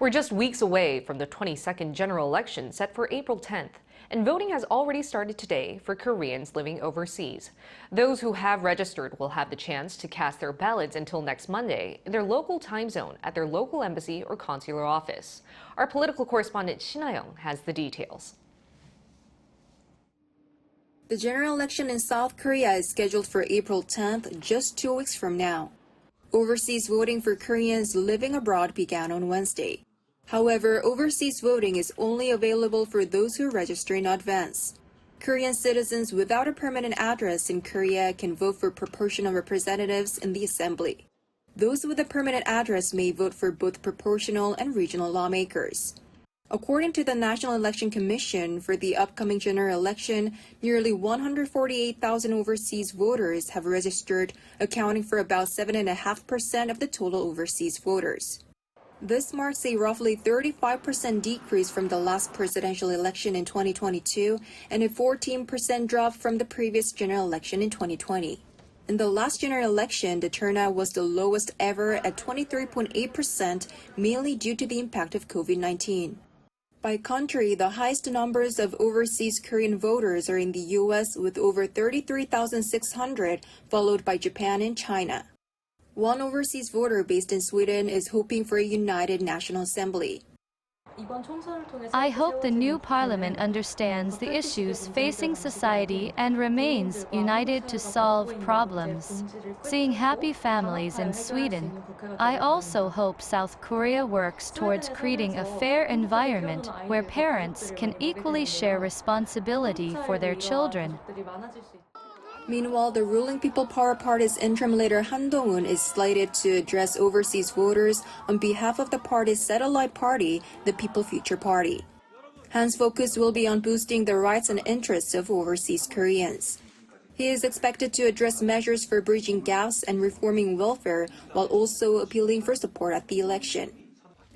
We're just weeks away from the 22nd general election set for April 10th, and voting has already started today for Koreans living overseas. Those who have registered will have the chance to cast their ballots until next Monday in their local time zone at their local embassy or consular office. Our political correspondent Shin Ha-young has the details. The general election in South Korea is scheduled for April 10th, just 2 weeks from now. Overseas voting for Koreans living abroad began on Wednesday. However, overseas voting is only available for those who register in advance. Korean citizens without a permanent address in Korea can vote for proportional representatives in the assembly. Those with a permanent address may vote for both proportional and regional lawmakers. According to the National Election Commission, for the upcoming general election, nearly 148,000 overseas voters have registered, accounting for about 7.5% of the total overseas voters. This marks a roughly 35% decrease from the last presidential election in 2022 and a 14% drop from the previous general election in 2020. In the last general election, the turnout was the lowest ever at 23.8%, mainly due to the impact of COVID-19. By country, the highest numbers of overseas Korean voters are in the U.S. with over 33,600, followed by Japan and China. One overseas voter based in Sweden is hoping for a united National Assembly. I hope the new parliament understands the issues facing society and remains united to solve problems. Seeing happy families in Sweden, I also hope South Korea works towards creating a fair environment where parents can equally share responsibility for their children. Meanwhile, the ruling People Power Party's interim leader Han Dong-un is slated to address overseas voters on behalf of the party's satellite party, the People Future Party. Han's focus will be on boosting the rights and interests of overseas Koreans. He is expected to address measures for bridging gaps and reforming welfare, while also appealing for support at the election.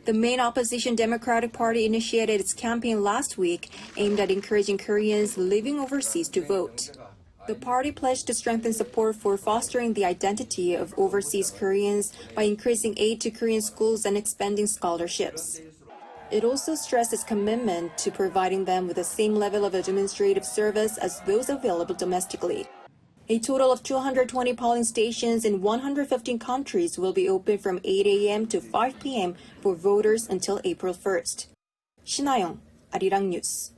The main opposition Democratic Party initiated its campaign last week, aimed at encouraging Koreans living overseas to vote. The party pledged to strengthen support for fostering the identity of overseas Koreans by increasing aid to Korean schools and expanding scholarships. It also stressed its commitment to providing them with the same level of administrative service as those available domestically. A total of 220 polling stations in 115 countries will be open from 8 a.m. to 5 p.m. for voters until April 1st. Shin Ha-young, Arirang News.